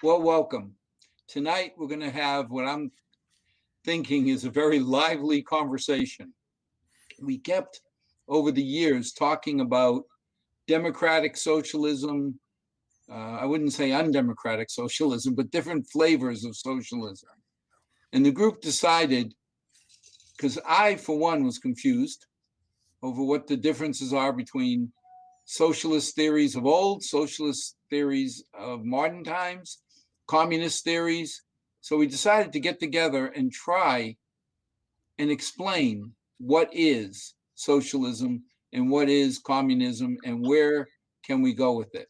Well, welcome. Tonight, we're going to have what I'm thinking is a very lively conversation. We kept, over the years, talking about democratic socialism. I wouldn't say undemocratic socialism, but different flavors of socialism. And the group decided, because I, for one, was confused over what the differences are between socialist theories of old, socialist theories of modern times, communist theories. So we decided to get together and try and explain what is socialism and what is communism and where can we go with it.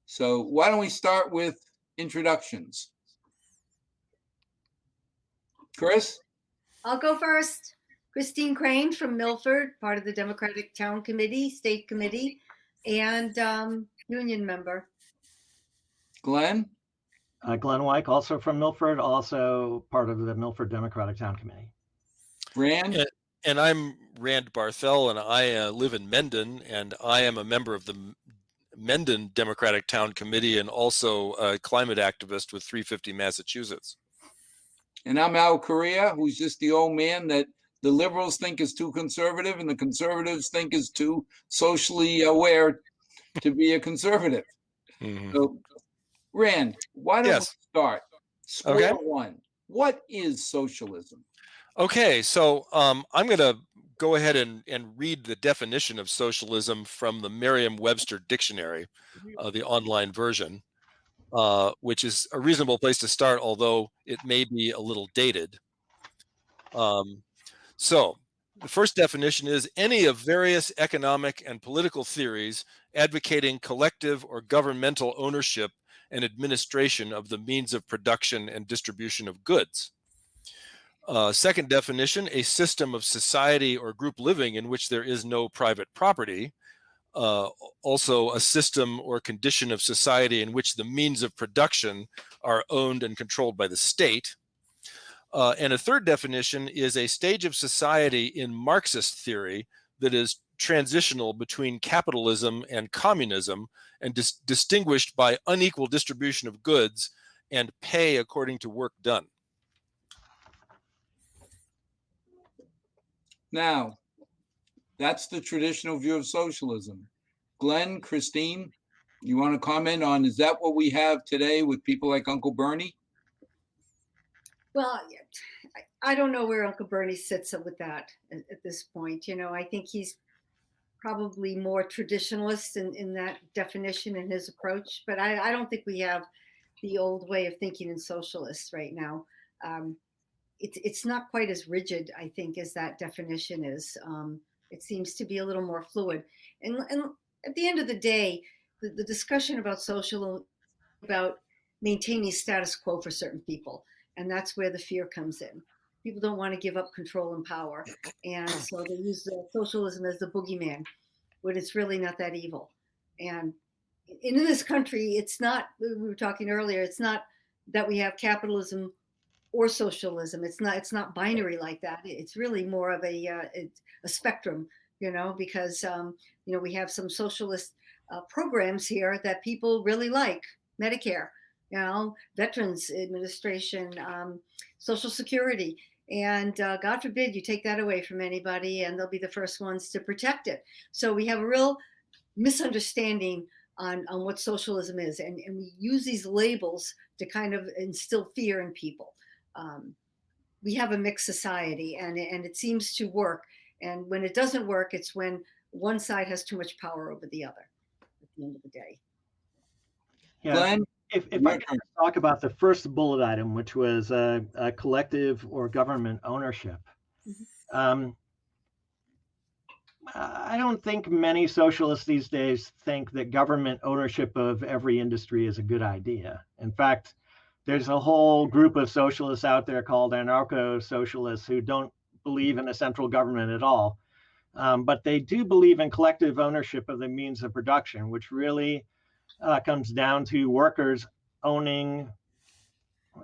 So why don't we start with introductions? Chris? I'll go first. Christine Crane from Milford, part of the Democratic Town Committee, State Committee, and union member. Glenn? Glenn Wyke, also from Milford, also part of the Milford Democratic Town Committee. Rand? And I'm Rand Barthel, and I live in Mendon, and I am a member of the Mendon Democratic Town Committee and also a climate activist with 350 Massachusetts. And I'm Al Correa, who's just the old man that the liberals think is too conservative and the conservatives think is too socially aware to be a conservative. Mm-hmm. So, Rand, why don't we start? Square one. What is socialism? Okay, so I'm going to go ahead and read the definition of socialism from the Merriam-Webster Dictionary, the online version, which is a reasonable place to start, although it may be a little dated. So the first definition is any of various economic and political theories advocating collective or governmental ownership and administration of the means of production and distribution of goods. Second definition, a system of society or group living in which there is no private property. Also a system or condition of society in which the means of production are owned and controlled by the state. And a third definition is a stage of society in Marxist theory that is transitional between capitalism and communism and distinguished by unequal distribution of goods and pay according to work done. Now, that's the traditional view of socialism. Glenn, Christine, you want to comment on, is that what we have today with people like Uncle Bernie? Well, I don't know where Uncle Bernie sits with that at this point. You know, I think he's probably more traditionalist in that definition and his approach, but I don't think we have the old way of thinking in socialists right now. It's not quite as rigid, I think, as that definition is. It seems to be a little more fluid. And at the end of the day, the discussion about social, about maintaining status quo for certain people. And that's where the fear comes in. People don't want to give up control and power. And so they use socialism as the boogeyman, when it's really not that evil. And in this country, it's not, we were talking earlier, it's not that we have capitalism or socialism. It's not binary like that. It's really more of a spectrum, you know, because, you know, we have some socialist programs here that people really like. Medicare, you know, Veterans Administration, Social Security. And God forbid you take that away from anybody and they'll be the first ones to protect it. So we have a real misunderstanding on what socialism is. And we use these labels to kind of instill fear in people. We have a mixed society and it seems to work. And when it doesn't work, it's when one side has too much power over the other at the end of the day. Yeah. Glenn? If I could talk about the first bullet item, which was a collective or government ownership. Mm-hmm. I don't think many socialists these days think that government ownership of every industry is a good idea. In fact, there's a whole group of socialists out there called anarcho-socialists who don't believe in a central government at all. But they do believe in collective ownership of the means of production, which really comes down to workers owning,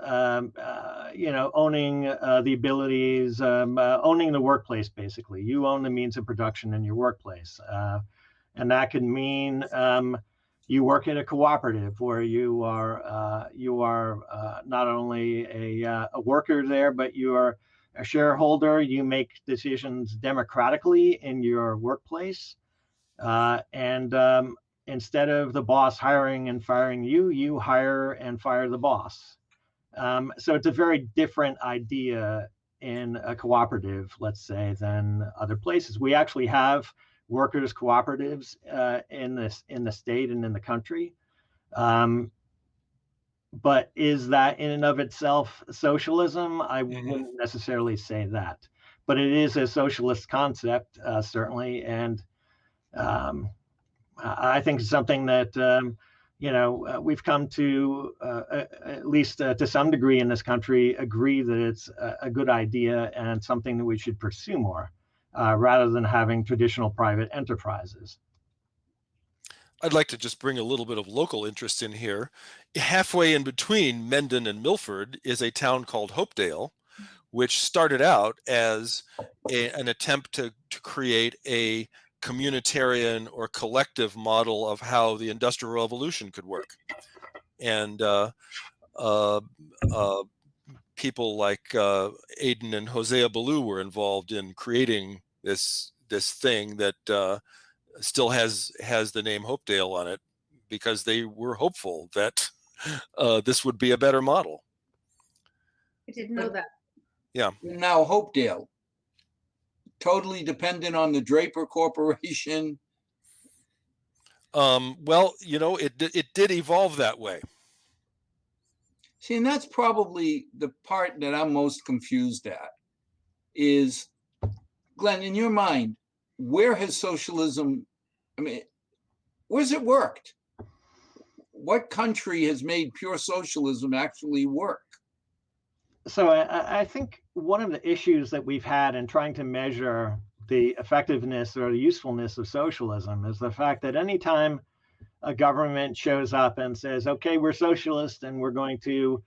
owning the abilities, owning the workplace, basically. You own the means of production in your workplace. And that can mean you work at a cooperative where you are not only a worker there, but you are a shareholder. You make decisions democratically in your workplace, and instead of the boss hiring and firing you, you hire and fire the boss. So it's a very different idea in a cooperative, let's say, than other places. We actually have workers' cooperatives in the state and in the country. But is that in and of itself socialism? I wouldn't necessarily say that. But it is a socialist concept, certainly, and I think it's something that we've come to, at least to some degree in this country, agree that it's a good idea and something that we should pursue more, rather than having traditional private enterprises. I'd like to just bring a little bit of local interest in here. Halfway in between Mendon and Milford is a town called Hopedale, which started out as an attempt to create a communitarian or collective model of how the Industrial Revolution could work. And people like Aidan and Hosea Ballou were involved in creating this thing that still has the name Hopedale on it, because they were hopeful that this would be a better model. I didn't know that. Yeah. Now, Hopedale, totally dependent on the Draper Corporation. Well, it did evolve that way. See, and that's probably the part that I'm most confused at is, Glenn, in your mind, where has socialism, where's it worked? What country has made pure socialism actually work? So I think one of the issues that we've had in trying to measure the effectiveness or the usefulness of socialism is the fact that anytime a government shows up and says, okay, we're socialist and we're going to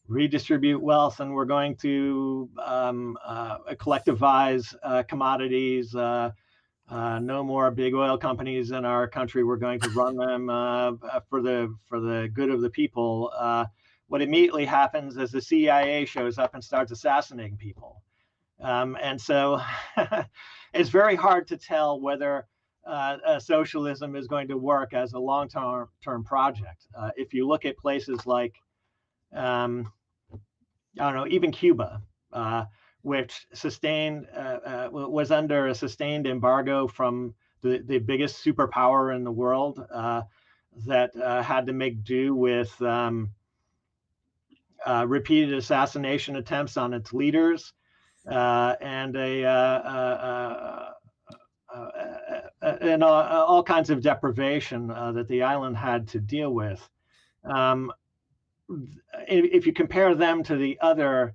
redistribute wealth and we're going to collectivize commodities, no more big oil companies in our country, we're going to run them for the good of the people, what immediately happens is the CIA shows up and starts assassinating people. And so it's very hard to tell whether socialism is going to work as a long-term project. If you look at places like, I don't know, even Cuba, which was under a sustained embargo from the biggest superpower in the world, that had to make do with repeated assassination attempts on its leaders, and all kinds of deprivation that the island had to deal with. If you compare them to the other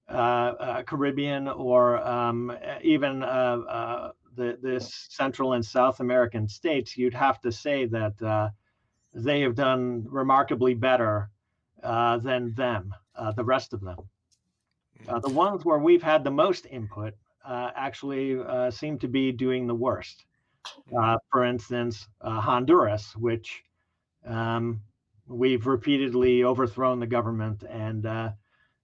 Caribbean or even the Central and South American states, you'd have to say that they have done remarkably better than them, the rest of them. The ones where we've had the most input actually seem to be doing the worst. For instance, Honduras, which we've repeatedly overthrown the government, and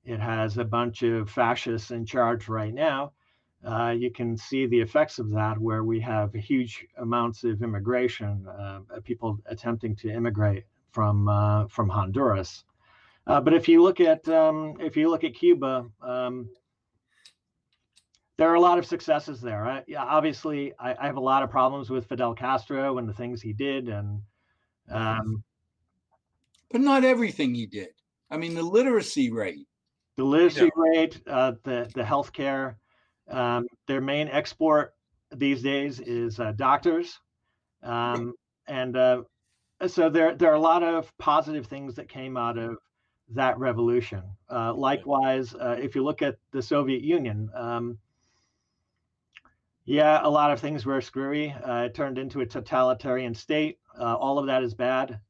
it has a bunch of fascists in charge right now. You can see the effects of that, where we have huge amounts of immigration, people attempting to immigrate from Honduras. But if you look at Cuba, there are a lot of successes there. Obviously, I have a lot of problems with Fidel Castro and the things he did, and but not everything he did. I mean, the literacy rate, the healthcare. Their main export these days is doctors, and so there are a lot of positive things that came out of that revolution. Likewise, if you look at the Soviet Union, a lot of things were screwy. It turned into a totalitarian state. All of that is bad.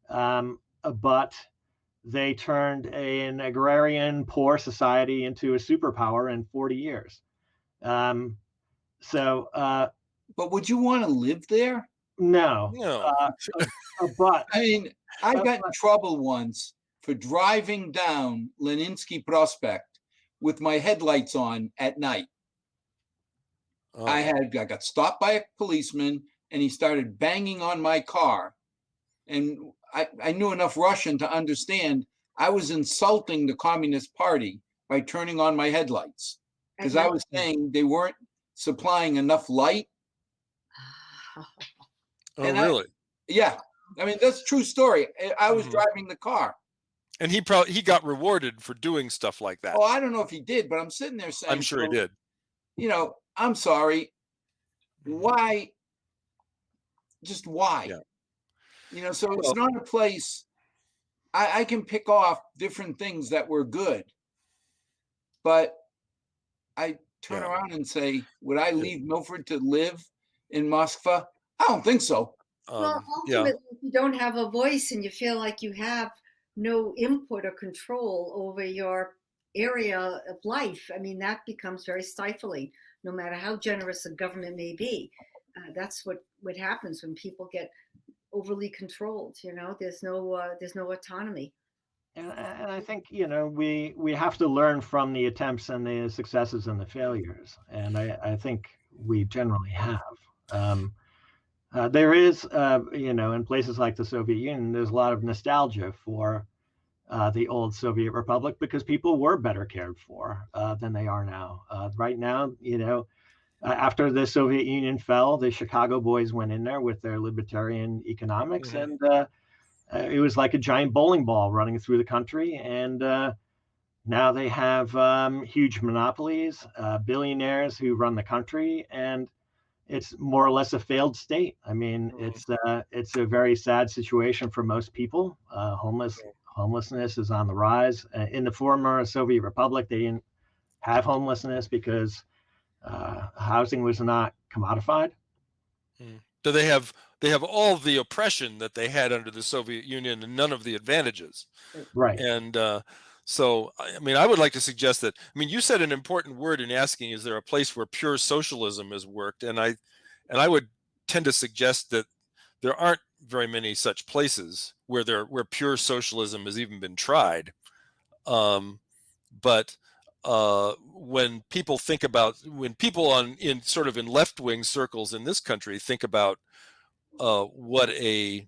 But they turned an agrarian, poor society into a superpower in 40 years. But would you want to live there? No, No. but I mean, I Uh, got in trouble once for driving down Leninsky Prospect with my headlights on at night. Oh. I got stopped by a policeman and he started banging on my car. And I knew enough Russian to understand I was insulting the Communist Party by turning on my headlights because I was saying they weren't supplying enough light. Oh, And really? yeah, I mean, that's a true story. I was Mhm. driving the car. And he got rewarded for doing stuff like that. Oh, I don't know if he did, but I'm sitting there saying, I'm sure he did. I'm sorry. Mhm. Why? Just why? Yeah. So it's Well, not a place I can pick off different things that were good, but I turn yeah. around and say, would I Yeah. leave Milford to live in Moscow? I don't think so. Well, Yeah. ultimately, if you don't have a voice and you feel like you have no input or control over your area of life, I mean, that becomes very stifling, no matter how generous a government may be. That's what happens when people get overly controlled. There's no autonomy. and I think we have to learn from the attempts and the successes and the failures, and I think we generally have. There is, in places like the Soviet Union, there's a lot of nostalgia for the old Soviet Republic because people were better cared for than they are now. Right now, after the Soviet Union fell, the Chicago boys went in there with their libertarian economics, Mhm. and it was like a giant bowling ball running through the country. And now they have huge monopolies, billionaires who run the country, and it's more or less a failed state. I mean, it's a very sad situation for most people. Homelessness is on the rise. In the former Soviet Republic, they didn't have homelessness because housing was not commodified. So they have all the oppression that they had under the Soviet Union and none of the advantages. Right. And so, I mean, I would like to suggest that. I mean, you said an important word in asking, "Is there a place where pure socialism has worked?" And I would tend to suggest that there aren't very many such places where pure socialism has even been tried. But when people in sort of in left wing circles in this country think about what an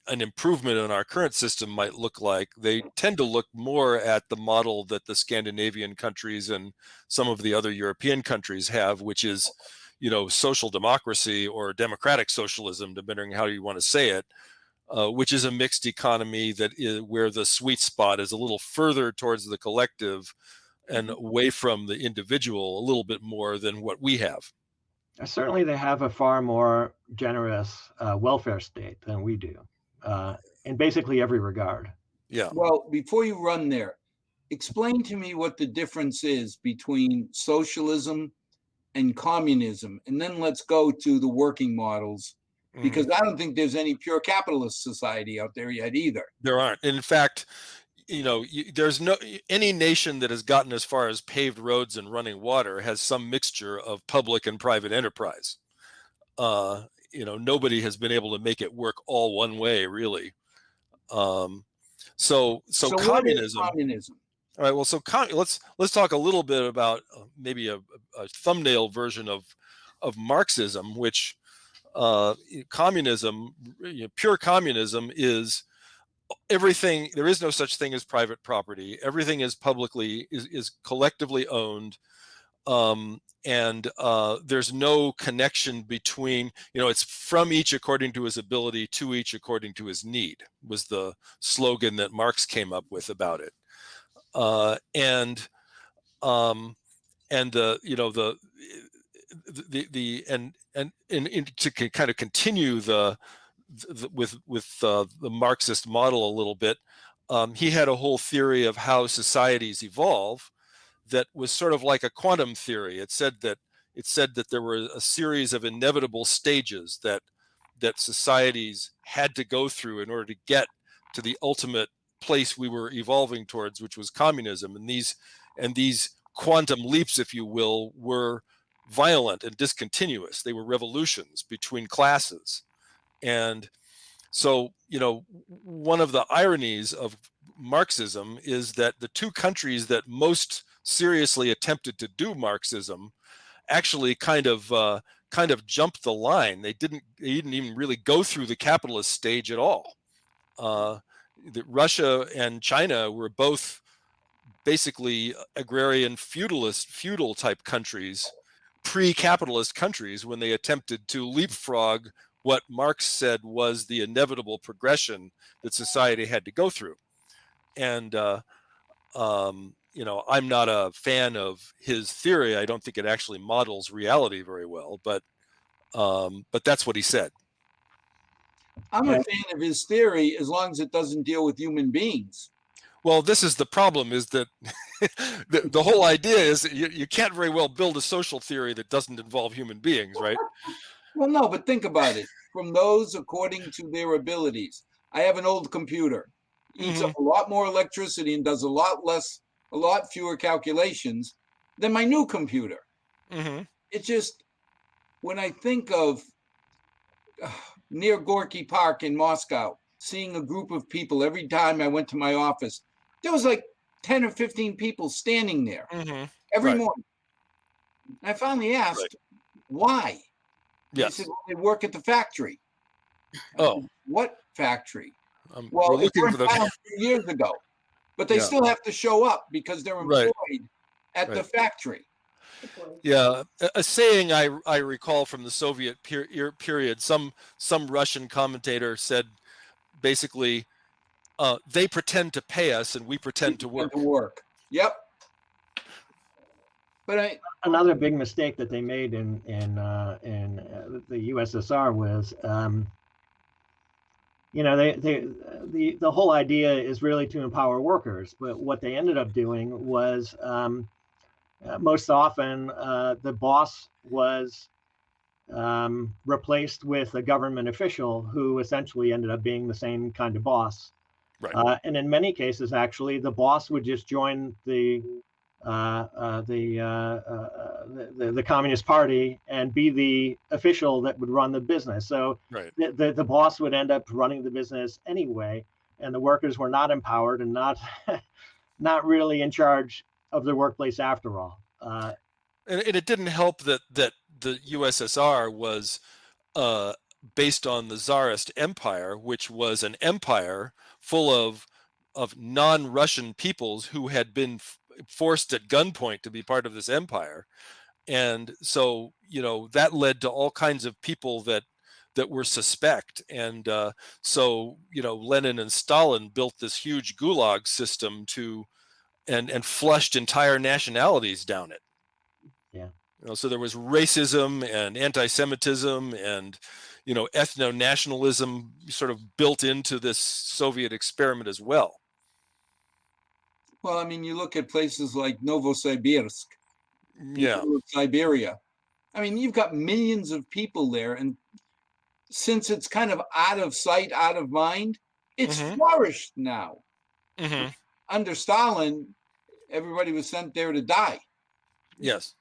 improvement in our current system might look like, they tend to look more at the model that the Scandinavian countries and some of the other European countries have, which is, social democracy or democratic socialism, depending on how you want to say it, which is a mixed economy where the sweet spot is a little further towards the collective and away from the individual a little bit more than what we have. Certainly, they have a far more generous welfare state than we do, in basically every regard. Yeah. Well, before you run there, explain to me what the difference is between socialism and communism. And then let's go to the working models, because I don't think there's any pure capitalist society out there yet either. There aren't. In fact, there's any nation that has gotten as far as paved roads and running water has some mixture of public and private enterprise. Nobody has been able to make it work all one way, really. So what is communism. communism? All right. Well, let's talk a little bit about maybe a thumbnail version of Marxism, which communism, pure communism, is everything. There is no such thing as private property. Everything is collectively owned, and there's no connection between. It's from each according to his ability, to each according to his need. Was the slogan that Marx came up with about it. And to kind of continue with the Marxist model a little bit, he had a whole theory of how societies evolve that was sort of like a quantum theory. It said that there were a series of inevitable stages that societies had to go through in order to get to the ultimate place we were evolving towards, which was communism. And these quantum leaps, if you will, were violent and discontinuous. They were revolutions between classes. And so, one of the ironies of Marxism is that the two countries that most seriously attempted to do Marxism actually kind of jumped the line. They didn't even really go through the capitalist stage at all. Russia and China were both basically agrarian feudal type countries, pre-capitalist countries, when they attempted to leapfrog what Marx said was the inevitable progression that society had to go through. And I'm not a fan of his theory. I don't think it actually models reality very well, but that's what he said. I'm a fan of his theory as long as it doesn't deal with human beings. Well, this is the problem, is that the whole idea is that you can't very well build a social theory that doesn't involve human beings, right? Well, no, but think about it. From those according to their abilities. I have an old computer. Eats up a lot more electricity and does a lot fewer calculations than my new computer. It just, when I think of near Gorky Park in Moscow, seeing a group of people every time I went to my office, there was like 10 or 15 people standing there every morning. I finally asked, why? Yes. They said, well, they work at the factory. Oh. Said, what factory? Well, it burned down 2 years ago, but they still have to show up because they're employed at the factory. Yeah, a saying I recall from the Soviet period, some Russian commentator said, basically, they pretend to pay us and we pretend to work. Yep. But another big mistake that they made in the USSR was, the whole idea is really to empower workers, but what they ended up doing was, most often the boss was replaced with a government official who essentially ended up being the same kind of boss. Right. And in many cases, actually, the boss would just join the Communist Party and be the official that would run the business. So the boss would end up running the business anyway, and the workers were not empowered and not really in charge of their workplace after all. And it didn't help that the USSR was based on the Tsarist Empire, which was an empire full of non-Russian peoples who had been forced at gunpoint to be part of this empire. And so, that led to all kinds of people that were suspect. And so, Lenin and Stalin built this huge gulag system and flushed entire nationalities down it. Yeah. So there was racism and anti-Semitism and, ethno-nationalism sort of built into this Soviet experiment as well. Well, I mean, you look at places like Novosibirsk, Siberia. I mean, you've got millions of people there, and since it's kind of out of sight, out of mind, it's flourished now. Under Stalin, everybody was sent there to die. Yes.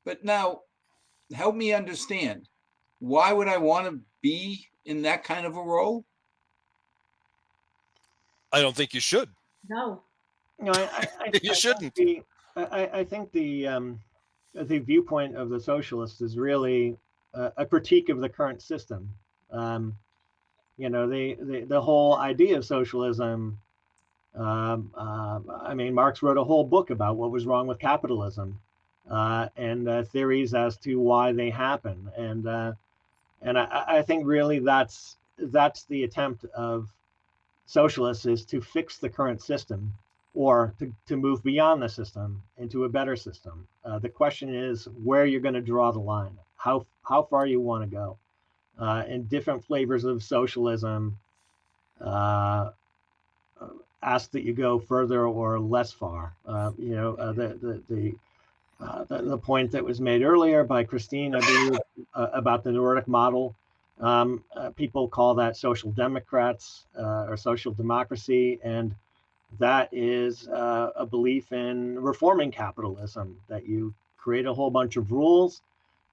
But now, help me understand, why would I want to be in that kind of a role? I don't think you should. No. You shouldn't. I think the viewpoint of the socialists is really a critique of the current system. The whole idea of socialism. Marx wrote a whole book about what was wrong with capitalism, and theories as to why they happen. And I think really that's the attempt of socialists, is to fix the current system, or to move beyond the system into a better system. The question is where you're going to draw the line, how far you want to go. And different flavors of socialism ask that you go further or less far. The point that was made earlier by Christine, I believe, about the Nordic model. People call that social democrats or social democracy, and that is a belief in reforming capitalism, that you create a whole bunch of rules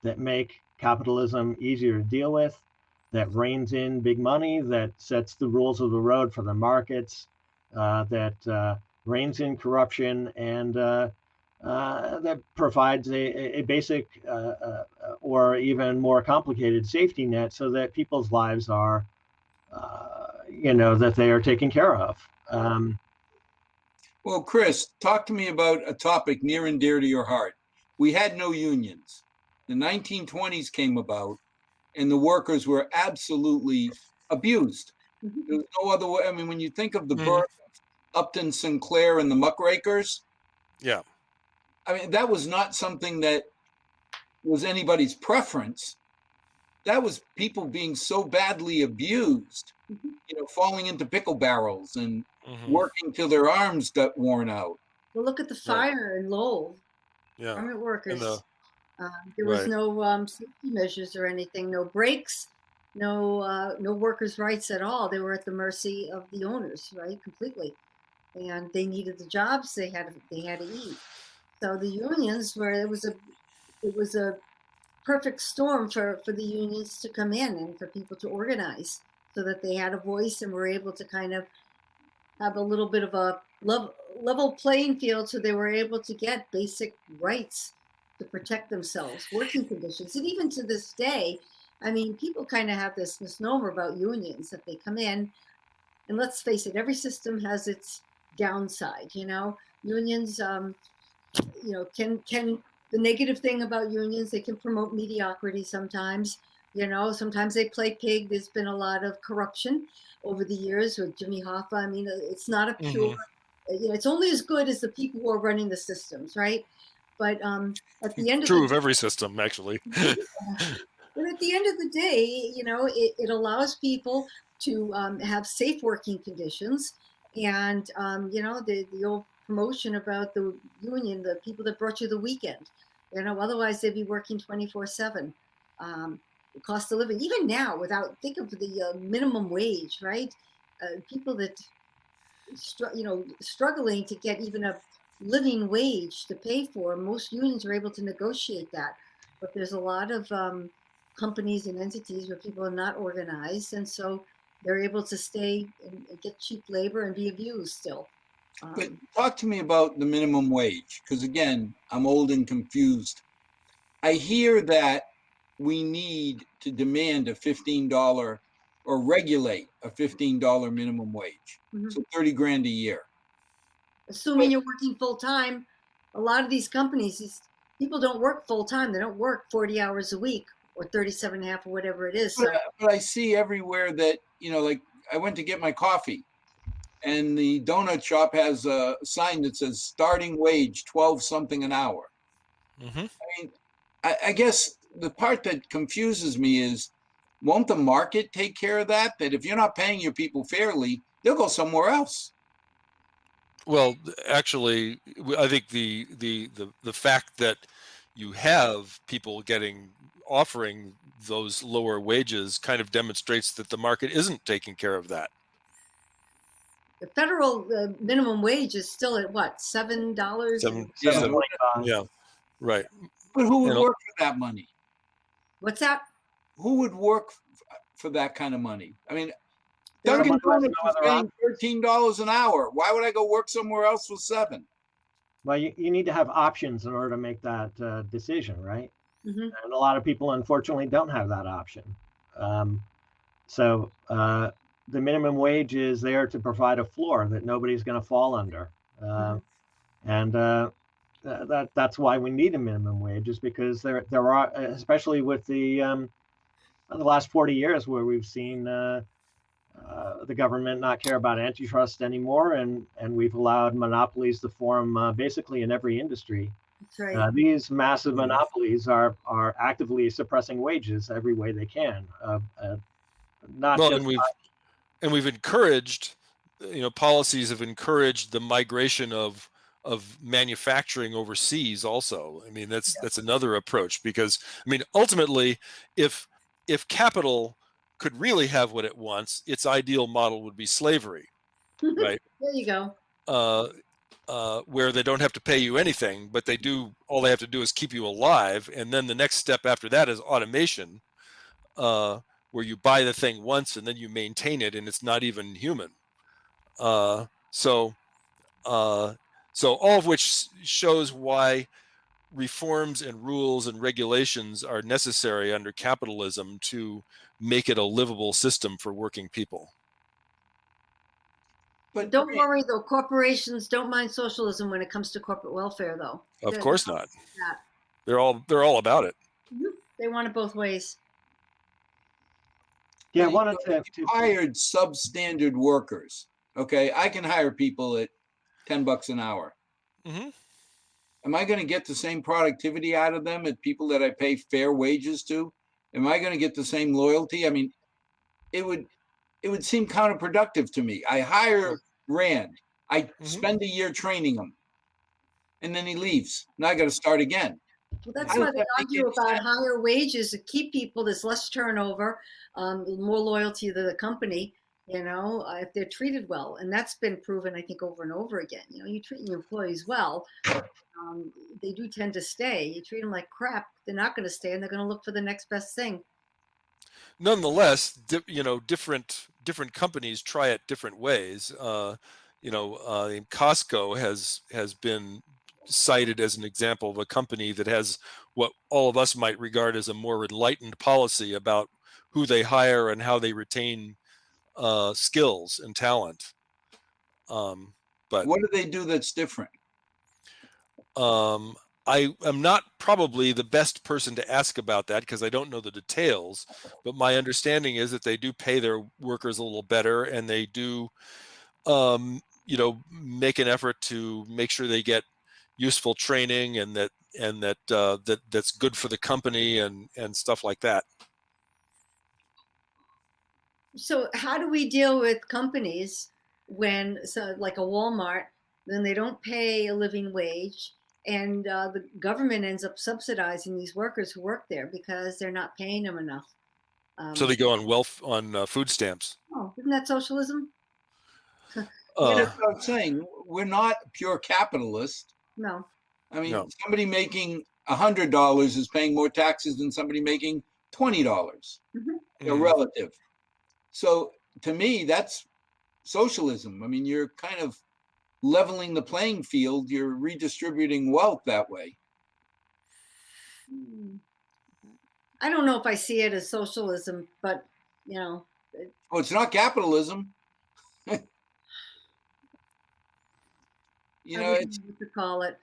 that make capitalism easier to deal with, that reins in big money, that sets the rules of the road for the markets, that reins in corruption, and that provides a basic or even more complicated safety net so that people's lives are, that they are taken care of. Well, Chris, talk to me about a topic near and dear to your heart. We had no unions. The 1920s came about, and the workers were absolutely abused. There was no other way. I mean, when you think of the birth of Upton Sinclair and the muckrakers, Yeah. I mean, that was not something that was anybody's preference. That was people being so badly abused, falling into pickle barrels and working till their arms got worn out. Well, look at the fire in Lowell. Yeah. Garment workers. There Right. was no safety measures or anything, no breaks, no workers' rights at all. They were at the mercy of the owners, right? Completely. And they needed the jobs. They had to eat. So the unions it was a perfect storm for the unions to come in and for people to organize so that they had a voice and were able to kind of have a little bit of a level playing field, so they were able to get basic rights to protect themselves, working conditions. And even to this day, I mean, people kind of have this misnomer about unions, that they come in, and let's face it, every system has its downside. Unions, can the negative thing about unions, they can promote mediocrity sometimes. Sometimes they play pig. There's been a lot of corruption over the years with Jimmy Hoffa. I mean, it's not a pure, it's only as good as the people who are running the systems, right? But at the end of every system, actually. But at the end of the day, it allows people to have safe working conditions, and the old promotion about the union, the people that brought you the weekend. Otherwise they'd be working 24/7. The cost of living, even now, think of the minimum wage, right? People that struggling to get even a living wage to pay for. Most unions are able to negotiate that, but there's a lot of companies and entities where people are not organized, and so they're able to stay and get cheap labor and be abused still. But talk to me about the minimum wage, because again, I'm old and confused. I hear that we need to demand a $15 or regulate a $15 minimum wage. So 30 grand a year. Assuming you're working full time, a lot of these companies, these people don't work full time. They don't work 40 hours a week or 37 and a half or whatever it is. So. But I see everywhere that, like I went to get my coffee, and the donut shop has a sign that says starting wage 12 something an hour. I mean, I guess the part that confuses me is, won't the market take care of that? That if you're not paying your people fairly, they'll go somewhere else. Well, actually, I think the fact that you have people offering those lower wages kind of demonstrates that the market isn't taking care of that. The federal minimum wage is still at what, $7? $7.25. Yeah, right. But who would work for that money? What's that? Who would work for that kind of money? I mean, Dunkin' Donuts is paying $13 an hour. Why would I go work somewhere else with $7? Well, you need to have options in order to make that decision, right? And a lot of people, unfortunately, don't have that option. So the minimum wage is there to provide a floor that nobody's going to fall under. And that's why we need a minimum wage, is because there are, especially with the last 40 years where we've seen the government not care about antitrust anymore, and we've allowed monopolies to form basically in every industry. That's right. These massive monopolies are actively suppressing wages every way they can. We've encouraged, policies have encouraged the migration of manufacturing overseas also. I mean, that's another approach, because I mean, ultimately, if capital could really have what it wants, its ideal model would be slavery, right? There you go. where they don't have to pay you anything, but they do, all they have to do is keep you alive. And then the next step after that is automation, where you buy the thing once and then you maintain it, and it's not even human. So all of which shows why reforms and rules and regulations are necessary under capitalism to make it a livable system for working people. But don't worry, though. Corporations don't mind socialism when it comes to corporate welfare, though. Of course not. They're all about it. They want it both ways. Yeah, I wanted to hired substandard workers. Okay, I can hire people at $10 an hour. Mm-hmm. Am I going to get the same productivity out of them as people that I pay fair wages to? Am I going to get the same loyalty? I mean, it would seem counterproductive to me. I hire Rand. I spend a year training him, and then he leaves. Now I got to start again. Well, that's why they argue about higher wages to keep people. There's less turnover, more loyalty to the company, if they're treated well. And that's been proven, I think, over and over again. You treat your employees well, they do tend to stay. You treat them like crap, they're not going to stay, and they're going to look for the next best thing. Nonetheless, different companies try it different ways. Costco has been cited as an example of a company that has what all of us might regard as a more enlightened policy about who they hire and how they retain skills and talent. But what do they do that's different? I am not probably the best person to ask about that because I don't know the details, but my understanding is that they do pay their workers a little better, and they do make an effort to make sure they get useful training, and that's good for the company and stuff like that. So how do we deal with companies when, like a Walmart, then they don't pay a living wage, and the government ends up subsidizing these workers who work there because they're not paying them enough? So they go on food stamps. Oh, isn't that socialism? That's what I'm saying. We're not pure capitalist. No. I mean, No. Somebody making $100 is paying more taxes than somebody making $20. They're relative. So to me, that's socialism. I mean, you're kind of leveling the playing field. You're redistributing wealth that way. I don't know if I see it as socialism, but Oh, it's not capitalism. It's what to call it.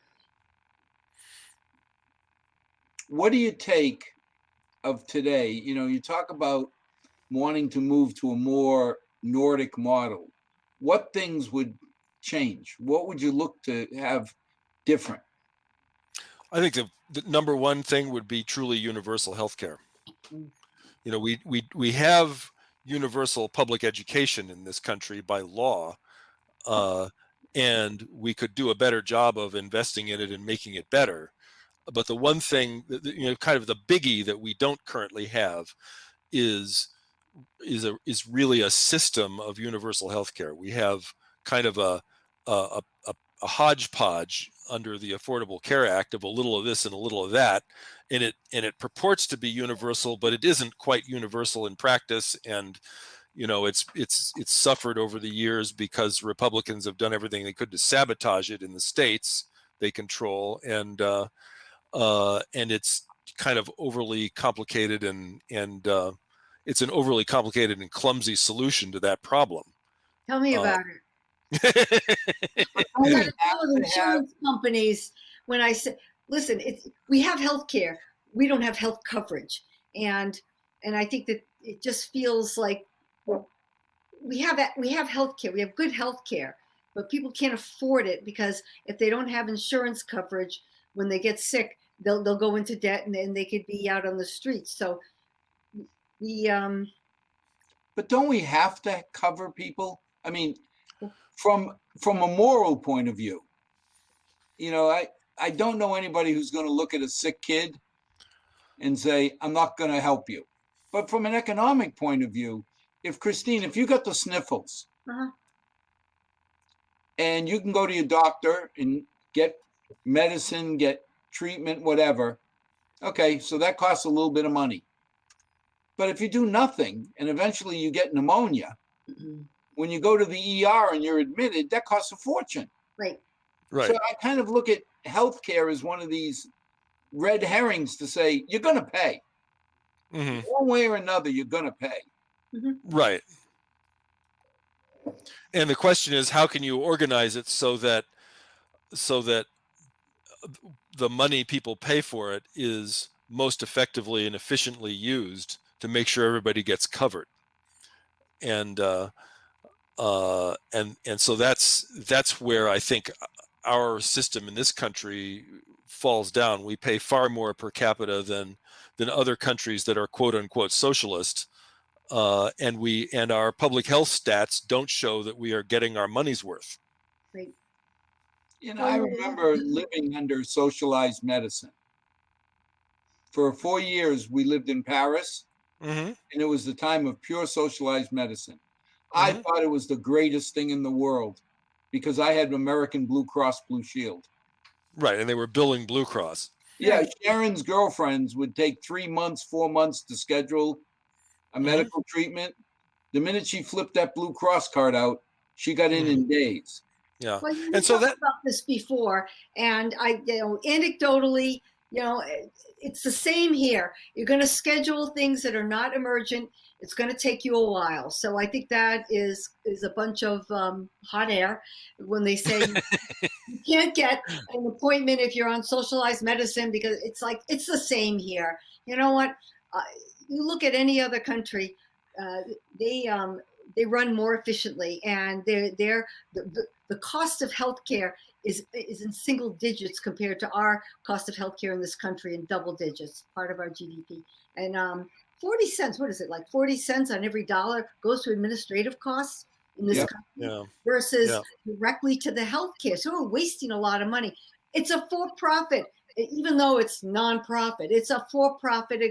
What do you take of today? You talk about wanting to move to a more Nordic model. What things would change? What would you look to have different? I think the number one thing would be truly universal healthcare. We have universal public education in this country by law, and we could do a better job of investing in it and making it better. But the one thing, kind of the biggie that we don't currently have is really a system of universal healthcare. We have kind of a hodgepodge under the Affordable Care Act of a little of this and a little of that, and it purports to be universal, but it isn't quite universal in practice. And it's suffered over the years because Republicans have done everything they could to sabotage it in the states they control, and it's kind of overly complicated, and it's an overly complicated and clumsy solution to that problem. Tell me about it. I got to tell the insurance companies when I say, listen, we have health care. We don't have health coverage. And I think that it just feels like we have health care. We have good health care, but people can't afford it because if they don't have insurance coverage, when they get sick, they'll go into debt, and then they could be out on the streets. So but don't we have to cover people? I mean, from a moral point of view, I don't know anybody who's going to look at a sick kid and say, I'm not going to help you. But from an economic point of view, if you got the sniffles, and you can go to your doctor and get medicine, get treatment, whatever. Okay, so that costs a little bit of money. But if you do nothing and eventually you get pneumonia, when you go to the ER and you're admitted, that costs a fortune. Right. Right. So I kind of look at healthcare as one of these red herrings to say, you're going to pay. Mhm. One way or another, you're going to pay. Right. And the question is, how can you organize it so that the money people pay for it is most effectively and efficiently used to make sure everybody gets covered? And so that's where I think our system in this country falls down. We pay far more per capita than other countries that are quote unquote socialist, and our public health stats don't show that we are getting our money's worth. Right. You know, I remember living under socialized medicine. For 4 years, we lived in Paris, Mm-hmm. and it was the time of pure socialized medicine. I Mm-hmm. thought it was the greatest thing in the world because I had American Blue Cross Blue Shield. Right, and they were billing Blue Cross. Yeah, Right. Sharon's girlfriends would take 3 months, 4 months to schedule a medical treatment. The minute she flipped that Blue Cross card out, she got in days. Yeah, Well, we and so talked that about this before, and anecdotally, it's the same here. You're going to schedule things that are not emergent. It's going to take you a while. So I think that is a bunch of hot air when they say you can't get an appointment if you're on socialized medicine, because it's the same here. You know what? You look at any other country, they run more efficiently, and the cost of healthcare is in single digits compared to our cost of healthcare in this country, in double digits, part of our GDP. And 40 cents, what is it, like 40 cents on every dollar goes to administrative costs in this country versus directly to the healthcare. So we're wasting a lot of money. It's a for-profit, even though it's nonprofit. It's a for-profit,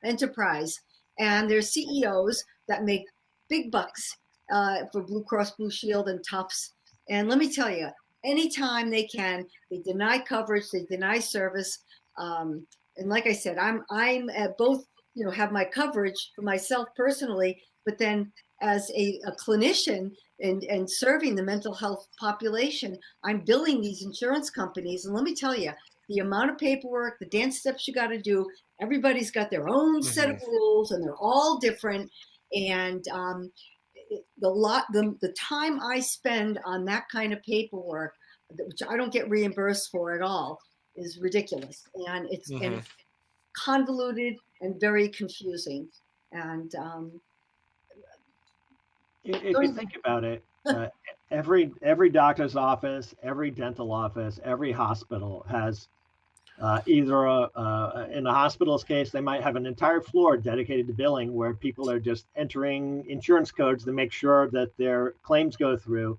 enterprise, and there's CEOs that make big bucks for Blue Cross Blue Shield and Tufts. And let me tell you, anytime they can, they deny coverage, they deny service. And like I said, I'm at both, have my coverage for myself personally, but then as a clinician and serving the mental health population, I'm billing these insurance companies. And let me tell you, the amount of paperwork, the dance steps you got to do, everybody's got their own set of rules, and they're all different. And the time I spend on that kind of paperwork, which I don't get reimbursed for at all, is ridiculous. And it's convoluted and very confusing. And if you think about it, every doctor's office, every dental office, every hospital has either in the hospital's case, they might have an entire floor dedicated to billing where people are just entering insurance codes to make sure that their claims go through.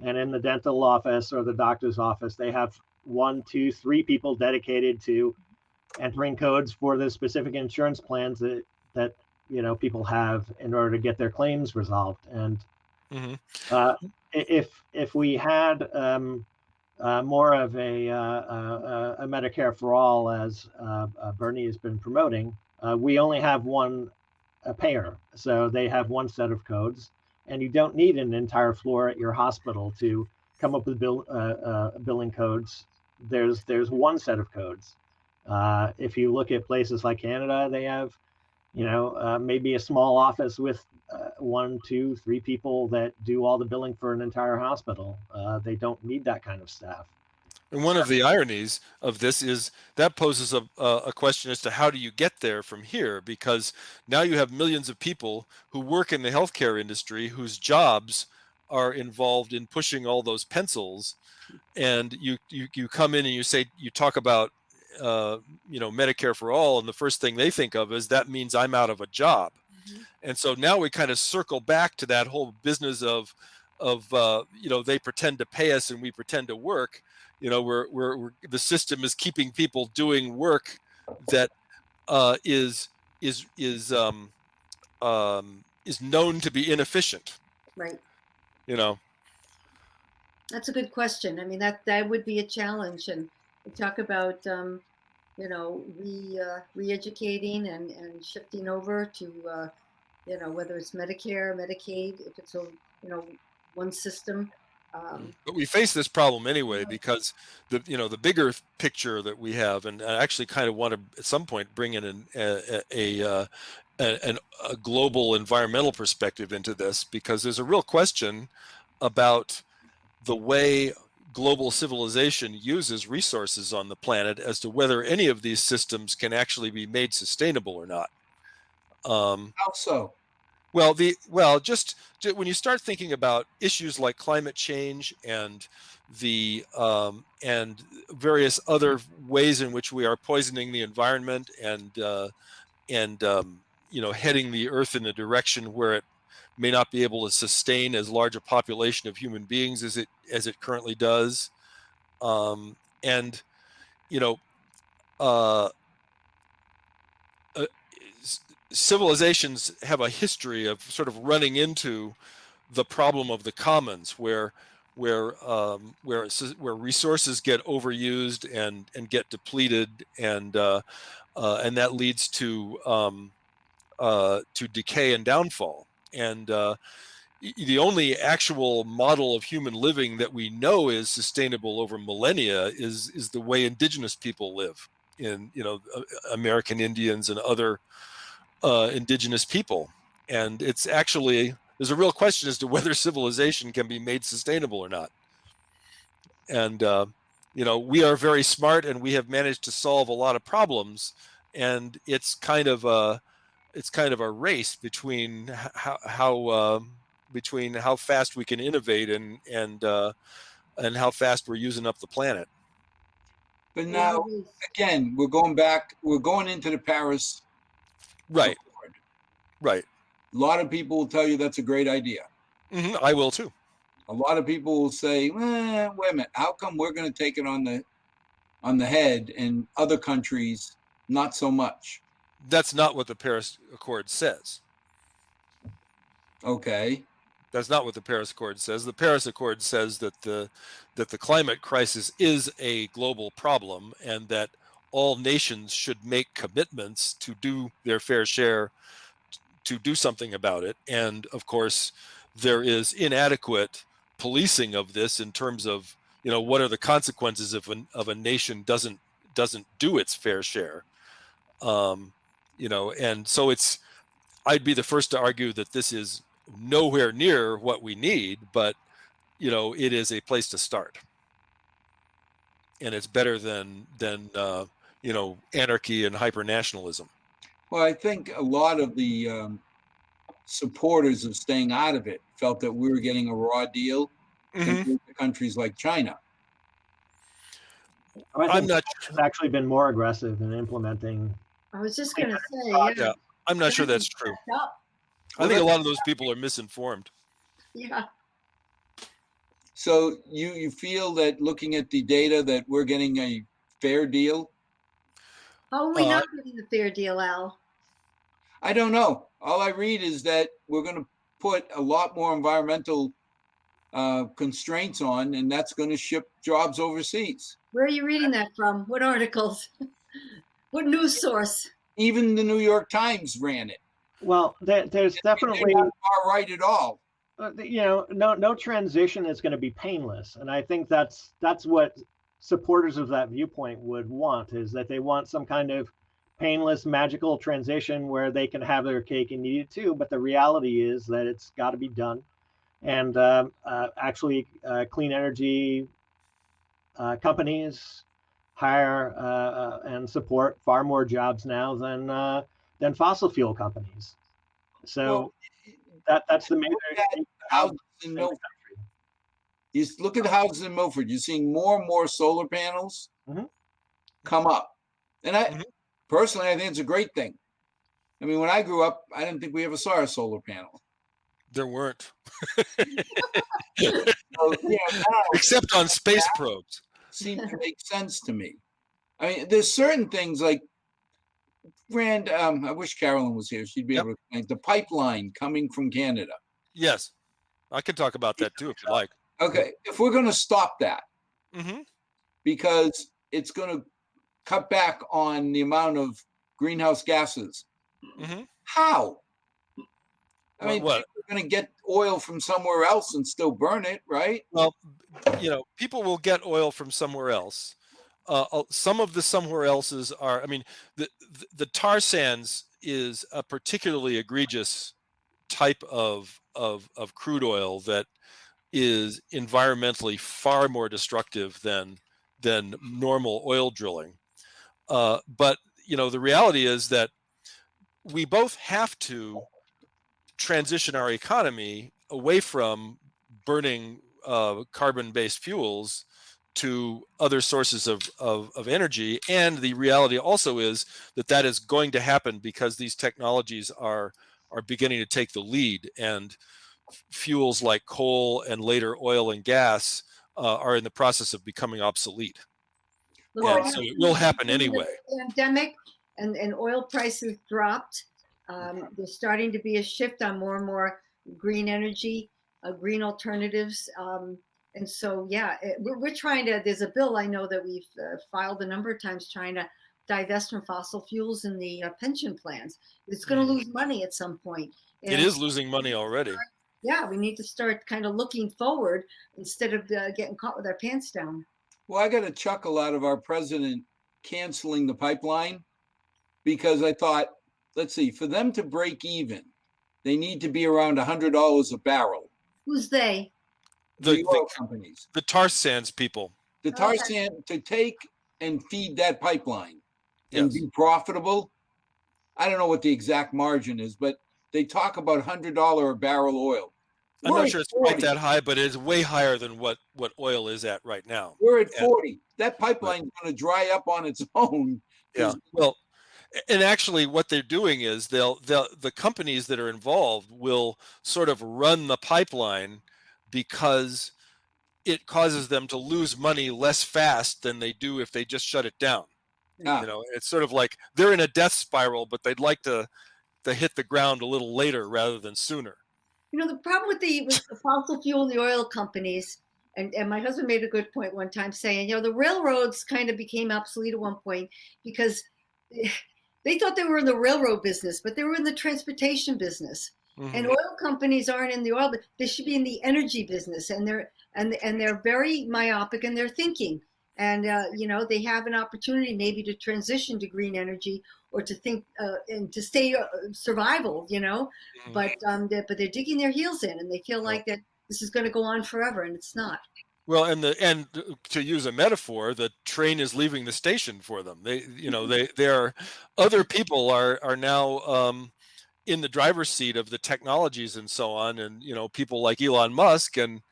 And in the dental office or the doctor's office, they have 1, 2, 3 people dedicated to entering codes for the specific insurance plans that people have in order to get their claims resolved. And if we had more of a Medicare for all, as Bernie has been promoting, we only have one payer, so they have one set of codes, and you don't need an entire floor at your hospital to come up with billing codes. There's one set of codes. If you look at places like Canada, they have maybe a small office with 1, 2, 3 people that do all the billing for an entire hospital. They don't need that kind of staff. And one of the ironies of this is that poses a question as to how do you get there from here, because now you have millions of people who work in the healthcare industry whose jobs are involved in pushing all those pencils, and you come in and you talk about Medicare for all, and the first thing they think of is that means I'm out of a job. And so now we kind of circle back to that whole business of they pretend to pay us and we pretend to work. We're the system is keeping people doing work that is known to be inefficient. Right. That's a good question. I mean, that would be a challenge. And we talk about, you know, re-educating and shifting over to, you know, whether it's Medicare, Medicaid, if it's a, you know, one system. But we face this problem anyway because the bigger picture that we have, and I actually kind of want to at some point bring in a global environmental perspective into this, because there's a real question about the way global civilization uses resources on the planet as to whether any of these systems can actually be made sustainable or not. How so? Well, just when you start thinking about issues like climate change and and various other ways in which we are poisoning the environment and heading the Earth in a direction where it may not be able to sustain as large a population of human beings as it currently does, and you know. Uh, uh, Civilizations have a history of sort of running into the problem of the commons, where resources get overused and get depleted, and that leads to decay and downfall. And the only actual model of human living that we know is sustainable over millennia is the way indigenous people live, in American Indians and other indigenous people. And it's actually, there's a real question as to whether civilization can be made sustainable or not. And we are very smart, and we have managed to solve a lot of problems, and it's kind of a race between how fast we can innovate and how fast we're using up the planet. But now, again, we're going into the Paris Right. Accord. Right. A lot of people will tell you that's a great idea. I will too. A lot of people will say, wait a minute, how come we're going to take it on the head and other countries not so much? That's not what the Paris Accord says. Okay. That's not what the Paris Accord says. The Paris Accord says that the climate crisis is a global problem, and that all nations should make commitments to do their fair share to do something about it. And of course, there is inadequate policing of this in terms of, what are the consequences if a nation doesn't do its fair share. And so I'd be the first to argue that this is nowhere near what we need, but it is a place to start, and it's better than anarchy and hyper-nationalism. Well, I think a lot of the supporters of staying out of it felt that we were getting a raw deal compared to countries like China. I'm not sure. It's actually been more aggressive in implementing. I was just going to say, yeah, I'm not sure that's true. I think a lot of those people are misinformed. Yeah. So you feel that, looking at the data, that we're getting a fair deal? How are we not getting the fair deal, Al? I don't know. All I read is that we're going to put a lot more environmental constraints on, and that's going to ship jobs overseas. Where are you reading that from? What articles? What news source? Even the New York Times ran it. Well, there's definitely not far right at all. No transition is going to be painless, and I think that's what supporters of that viewpoint would want, is that they want some kind of painless, magical transition where they can have their cake and eat it too. But the reality is that it's got to be done, and actually, clean energy companies hire and support far more jobs now than fossil fuel companies. So that's the major houses in Milford. You look at the houses in Milford. You're seeing more and more solar panels come up, and personally, I think it's a great thing. I mean, when I grew up, I didn't think we ever saw a solar panel. There weren't. So, except on space probes. Seems to make sense to me. I mean, there's certain things like, Rand, I wish Carolyn was here. She'd be able to explain the pipeline coming from Canada. Yes, I can talk about that too if you like. Okay, if we're going to stop that, Mm-hmm. because it's going to cut back on the amount of greenhouse gases, Mm-hmm. how? I mean, What? people are going to get oil from somewhere else and still burn it, right? Well, people will get oil from somewhere else. Some of the somewhere else's are, I mean, the tar sands is a particularly egregious type of crude oil that is environmentally far more destructive than normal oil drilling. But the reality is that we both have to transition our economy away from burning carbon-based fuels to other sources of energy. And the reality also is that is going to happen because these technologies are beginning to take the lead, and fuels like coal and later oil and gas are in the process of becoming obsolete. Look Well, what And so it happened will happen during the anyway. pandemic, and oil prices dropped. There's starting to be a shift on more and more green energy, green alternatives. And so, yeah, we're trying to, there's a bill I know that we've filed a number of times trying to divest from fossil fuels in the pension plans. It's going to lose money at some point. It And is losing money already. yeah, we need to start kind of looking forward instead of getting caught with our pants down. Well, I got a chuckle out of our president canceling the pipeline, because I thought, let's see, for them to break even, they need to be around $100 a barrel. Who's they? The oil companies, the tar sands people. the tar Okay. sand, to take and feed that pipeline and Yes. be profitable. I don't know what the exact margin is, but they talk about $100 a barrel oil. I'm We're not at sure it's quite 40. that high, but it is way higher than what oil is at right now. We're at And- 40. That pipeline's going to dry up on its own. Yeah. Well, and actually what they're doing is the companies that are involved will sort of run the pipeline because it causes them to lose money less fast than they do if they just shut it down. Ah, It's sort of like they're in a death spiral, but they'd like to hit the ground a little later rather than sooner. The problem with the fossil fuel and the oil companies, and my husband made a good point one time saying, the railroads kind of became obsolete at one point because they thought they were in the railroad business, but they were in the transportation business. Mm-hmm. And oil companies aren't in the oil, but they should be in the energy business, and they're very myopic in their thinking. And they have an opportunity maybe to transition to green energy or to think and to stay survival, Mm-hmm. but they're digging their heels in, and they feel like that this is going to go on forever, and it's not. Well, and to use a metaphor, the train is leaving the station for them. They are, other people are now in the driver's seat of the technologies and so on, and people like Elon Musk, and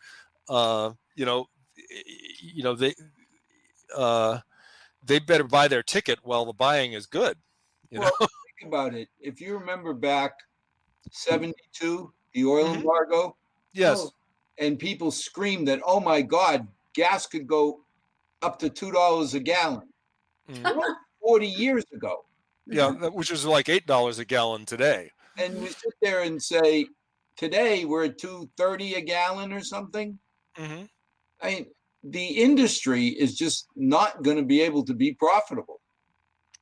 they better buy their ticket while the buying is good. Well, think about it. If you remember back 72, the oil embargo. Yes. Oh. And people screamed that, oh my God, gas could go up to $2 a gallon. 40 years ago. Yeah, which is like $8 a gallon today. And we sit there and say, today we're at $2.30 a gallon or something. Mm-hmm. I mean, the industry is just not going to be able to be profitable.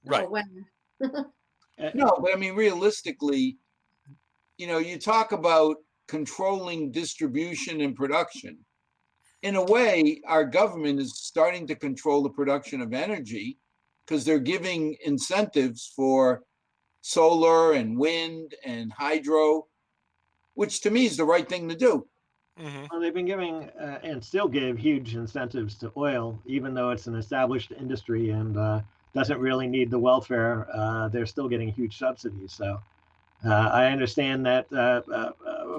Right. Oh, when? No, but I mean, realistically, you talk about controlling distribution and production. In a way, our government is starting to control the production of energy because they're giving incentives for solar and wind and hydro, which to me is the right thing to do. Mm-hmm. Well, they've been giving and still give huge incentives to oil, even though it's an established industry and doesn't really need the welfare. They're still getting huge subsidies. So I understand that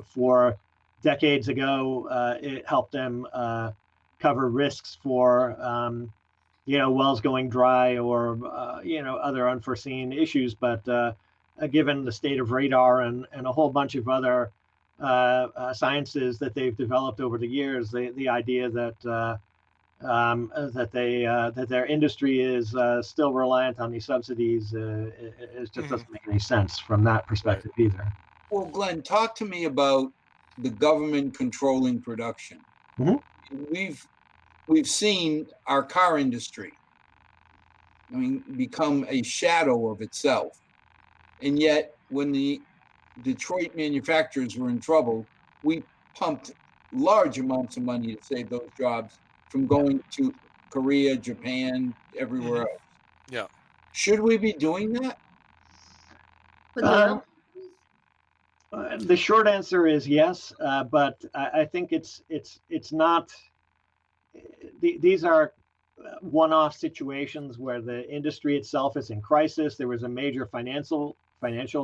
for decades ago, it helped them cover risks for wells going dry or other unforeseen issues. But given the state of radar and a whole bunch of other sciences that they've developed over the years, the idea that that their industry is still reliant on these subsidies it just doesn't make any sense from that perspective either. Well, Glenn, talk to me about the government controlling production. Mhm. we've seen our car industry, I mean, become a shadow of itself. And yet, when the Detroit manufacturers were in trouble, we pumped large amounts of money to save those jobs from going to Korea, Japan, everywhere else. Yeah. Should we be doing that? For the oil The short answer is yes, but I think it's not. These are one-off situations where the industry itself is in crisis. There was a major financial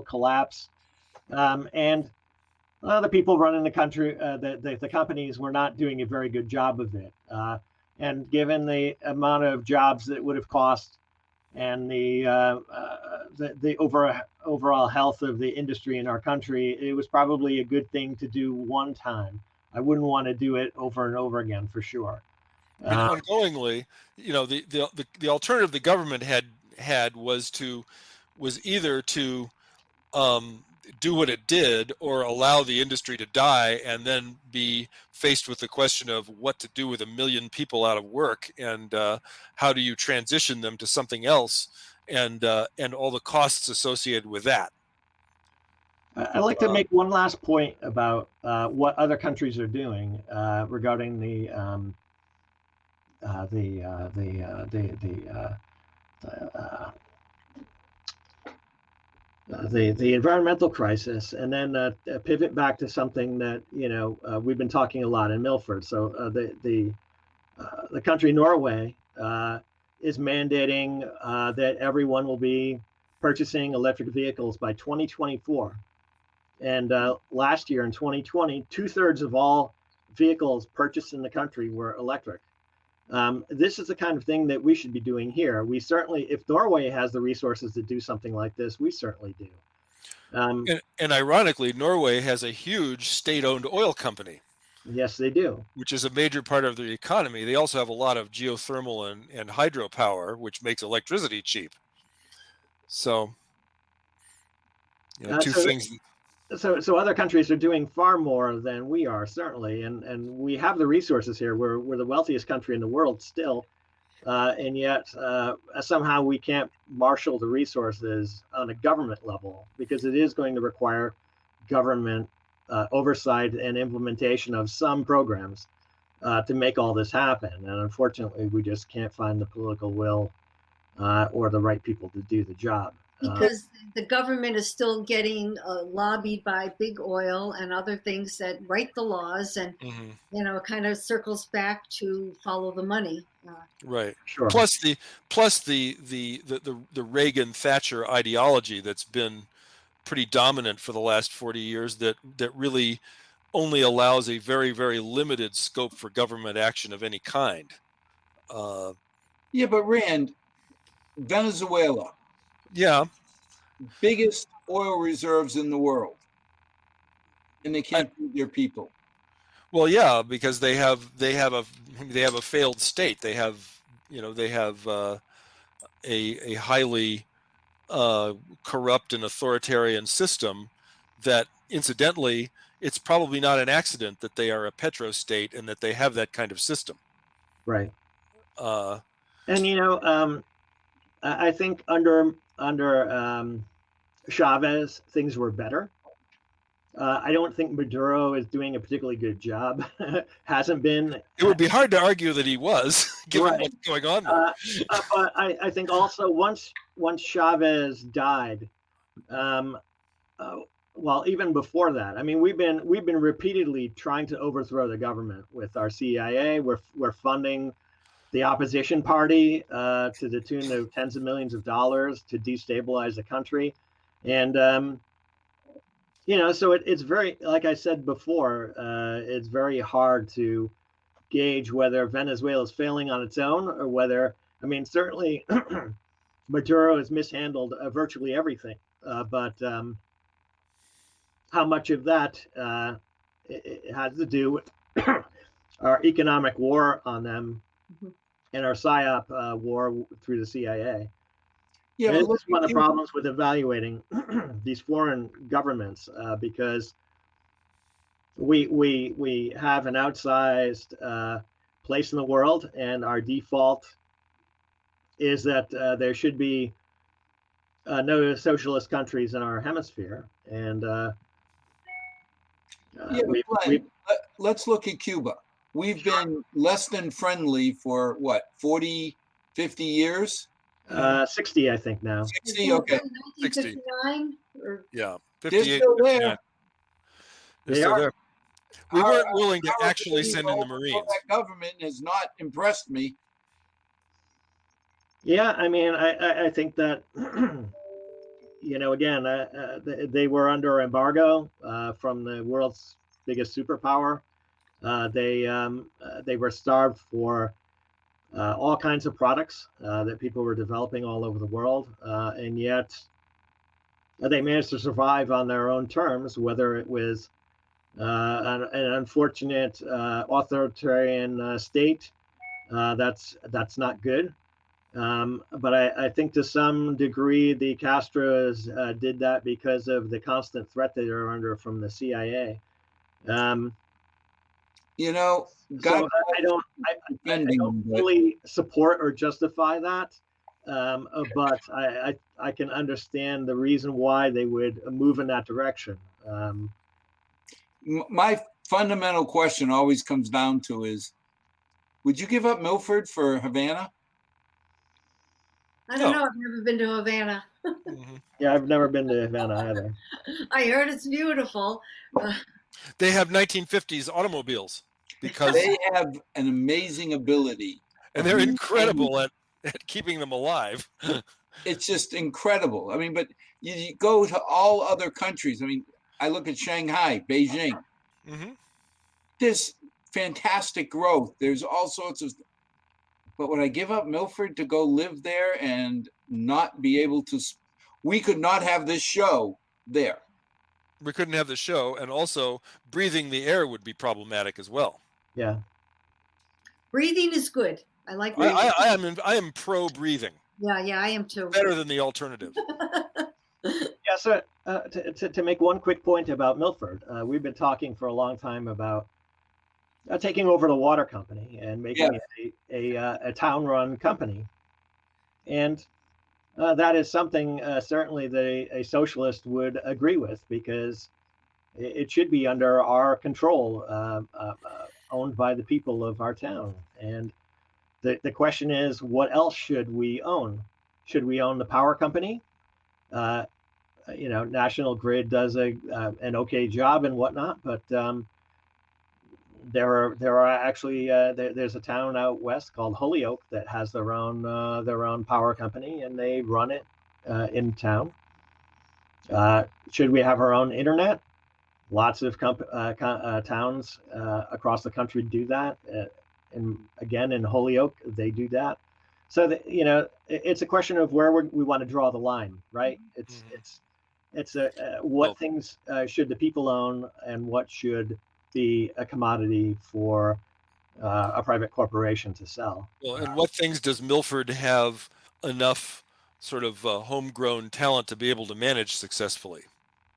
collapse, and the people running the country, the companies, were not doing a very good job of it. And given the amount of jobs that would have cost, and the overall health of the industry in our country, it was probably a good thing to do one time. I wouldn't want to do it over and over again, for sure. I mean, ongoingly, the alternative the government had was either to do what it did, or allow the industry to die and then be faced with the question of what to do with 1 million people out of work, and how do you transition them to something else, and all the costs associated with that. I'd like to make one last point about what other countries are doing regarding the environmental crisis, and then pivot back to something that we've been talking a lot in Milford. So the country Norway is mandating that everyone will be purchasing electric vehicles by 2024. And last year in 2020, 2/3 of all vehicles purchased in the country were electric. This is the kind of thing that we should be doing here. We certainly, if Norway has the resources to do something like this, we certainly do. And ironically, Norway has a huge state-owned oil company. Yes, they do. Which is a major part of the economy. They also have a lot of geothermal and hydropower, which makes electricity cheap. So, two things. So other countries are doing far more than we are, certainly, and we have the resources here. We're the wealthiest country in the world still, and yet somehow we can't marshal the resources on a government level, because it is going to require government oversight and implementation of some programs to make all this happen. And unfortunately, we just can't find the political will or the right people to do the job. Because the government is still getting lobbied by big oil and other things that write the laws, and it kind of circles back to follow the money. Right. Sure. Plus the Reagan Thatcher ideology that's been pretty dominant for the last 40 years, that really only allows a very, very limited scope for government action of any kind. Yeah, but Rand, Venezuela. Yeah. Biggest oil reserves in the world, and they can't feed their people. Well, yeah, because they have a failed state. They have a highly corrupt and authoritarian system that, incidentally, it's probably not an accident that they are a petrostate and that they have that kind of system. Right. And I think under Chavez, things were better. I don't think Maduro is doing a particularly good job. Hasn't been. It would be hard to argue that he was, given what's going on there. But I think also once Chavez died, well, even before that, I mean, we've been repeatedly trying to overthrow the government with our CIA. We're funding the opposition party to the tune of tens of millions of dollars to destabilize the country. And, so it's very, like I said before, it's very hard to gauge whether Venezuela is failing on its own, or whether, I mean, certainly Maduro has mishandled virtually everything. But how much of that it has to do with our economic war on them, and our PSYOP war through the CIA. Yeah, this is one of the problems with evaluating these foreign governments, because we have an outsized place in the world, and our default is that there should be no socialist countries in our hemisphere. And Glenn, let's look at Cuba. We've been less than friendly for what, 40, 50 years? 60, I think now. 60, okay. 1959 or Yeah, They're 58. still there. Yeah, they're They still are. there. We weren't willing to Our actually ability send to in the overthrow Marines. That government has not impressed me. Yeah, I mean, I think that, again, they were under embargo from the world's biggest superpower. They were starved for all kinds of products that people were developing all over the world, and yet they managed to survive on their own terms, whether it was an unfortunate authoritarian state. That's not good. But I think to some degree the Castros did that because of the constant threat they are under from the CIA. God, So I don't fully support or justify that, but I can understand the reason why they would move in that direction. My fundamental question always comes down to is, would you give up Milford for Havana? I don't know. I've never been to Havana. Yeah, I've never been to Havana either. I heard it's beautiful. They have 1950s automobiles because they have an amazing ability, and they're incredible at keeping them alive. It's just incredible. I mean, but you go to all other countries. I mean, I look at Shanghai, Beijing. There's fantastic growth. There's all sorts of. But would I give up Milford to go live there and not be able to? We could not have this show there. We couldn't have the show, and also breathing the air would be problematic as well. Yeah. Breathing is good. I like. I am pro breathing. Yeah, I am too. Better than the alternative. Yeah. So to make one quick point about Milford, we've been talking for a long time about taking over the water company and making it a town-run company, and that is something certainly that a socialist would agree with, because it should be under our control, owned by the people of our town. And the question is, what else should we own? Should we own the power company? National Grid does an okay job and whatnot, but there are actually there's a town out west called Holyoke that has their own power company, and they run it in town. Should we have our own internet? Lots of towns across the country do that, and again in Holyoke they do that. So it's a question of where we want to draw the line, right? It's what things should the people own, and what should be a commodity for a private corporation to sell. Well, and what things does Milford have enough sort of homegrown talent to be able to manage successfully?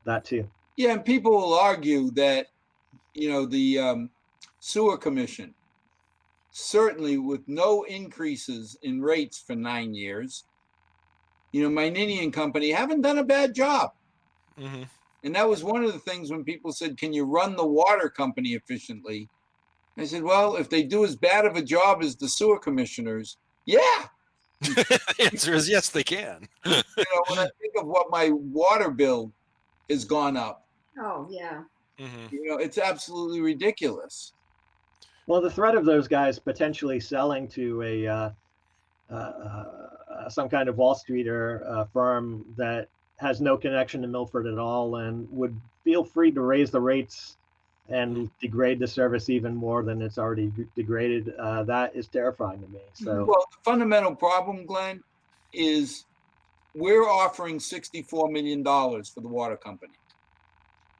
That too. Yeah, and people will argue that, the sewer commission, certainly with no increases in rates for 9 years, Minini and Company haven't done a bad job. And that was one of the things when people said, can you run the water company efficiently? I said, well, if they do as bad of a job as the sewer commissioners, yeah. The answer is yes, they can. When I think of what my water bill has gone up. Oh, yeah. It's absolutely ridiculous. Well, the threat of those guys potentially selling to some kind of Wall Streeter firm that has no connection to Milford at all and would feel free to raise the rates and degrade the service even more than it's already degraded, that is terrifying to me. So, well, the fundamental problem, Glenn, is we're offering $64 million for the water company.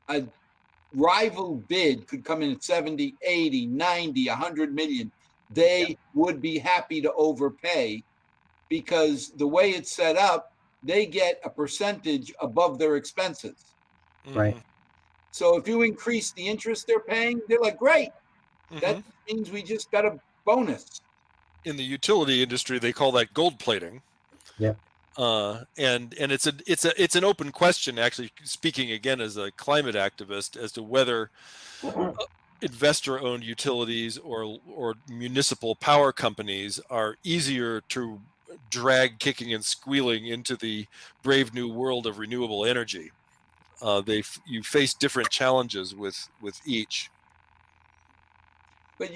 A rival bid could come in at 70, 80, 90, 100 million. They would be happy to overpay, because the way it's set up, they get a percentage above their expenses. Right. So if you increase the interest they're paying, they're like, great. That means we just got a bonus. In the utility industry, they call that gold plating. Yeah. And it's an open question, actually, speaking again as a climate activist, as to whether investor-owned utilities or municipal power companies are easier to drag kicking and squealing into the brave new world of renewable energy. You face different challenges with each. But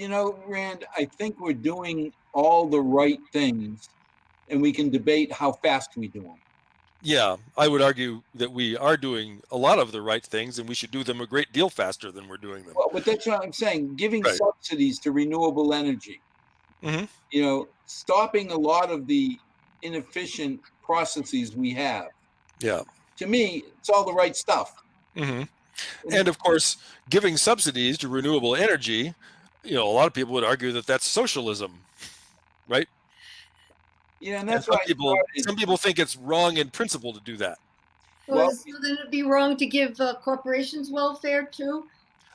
Rand, I think we're doing all the right things, and we can debate how fast we do them. Yeah, I would argue that we are doing a lot of the right things, and we should do them a great deal faster than we're doing them. Well, but that's what I'm saying. Giving Right. subsidies to renewable energy, stopping a lot of the inefficient processes we have. Yeah. To me, it's all the right stuff. And of course, giving subsidies to renewable energy, a lot of people would argue that that's socialism, right? Yeah, and that's some why some people think it's wrong in principle to do that. Well, then it'd be wrong to give corporations welfare too.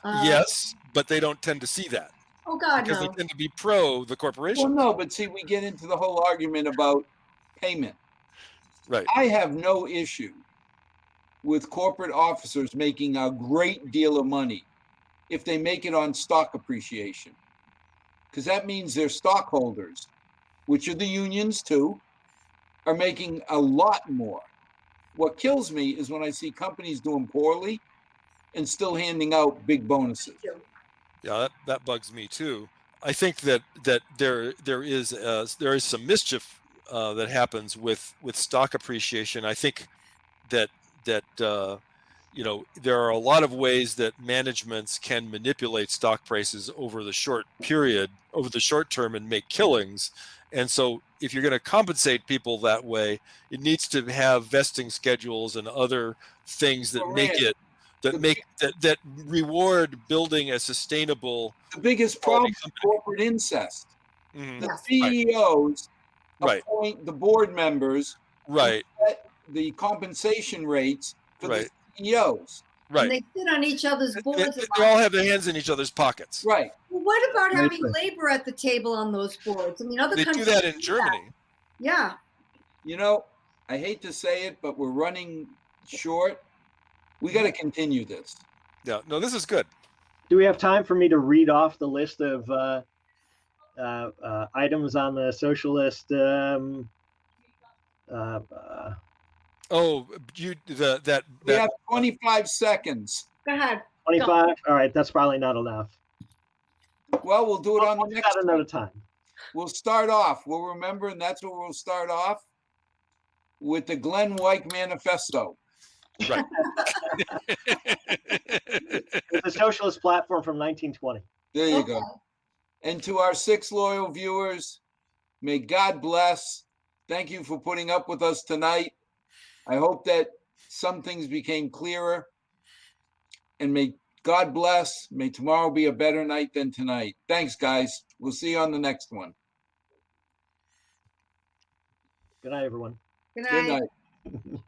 Yes, but they don't tend to see that. Oh God, because no. they tend to be pro the corporation. Well, no, but see, we get into the whole argument about payment. Right. I have no issue with corporate officers making a great deal of money if they make it on stock appreciation, because that means their stockholders, which are the unions too, are making a lot more. What kills me is when I see companies doing poorly and still handing out big bonuses. Yeah, that bugs me too. I think that there is some mischief that happens with stock appreciation. I think that there are a lot of ways that managements can manipulate stock prices over the short term, and make killings. And so if you're going to compensate people that way, it needs to have vesting schedules and other things that that reward building a sustainable. The biggest problem is corporate incest. The CEOs appoint the board members, right? Set the compensation rates for the CEOs. Right. And they sit on each other's boards. They all have their hands in each other's pockets. Right. Well, what about having labor at the table on those boards? I mean, other countries do that in Germany. Yeah. I hate to say it, but we're running short. We got to continue this. Yeah. No, this is good. Do we have time for me to read off the list of items on the socialist? We have 25 seconds. Go ahead. 25. All right, that's probably not enough. Well, we'll do it on the next. Got another time. We'll start off. We'll remember, and that's where we'll start off with the Glenn Weick Manifesto. Right. It's a socialist platform from 1920. There you go. And to our 6 loyal viewers, may God bless. Thank you for putting up with us tonight. I hope that some things became clearer. And may God bless. May tomorrow be a better night than tonight. Thanks, guys. We'll see you on the next one. Good night, everyone. Good night. Good night.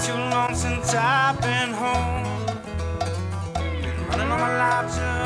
Too long since I've been home. Been running all my life just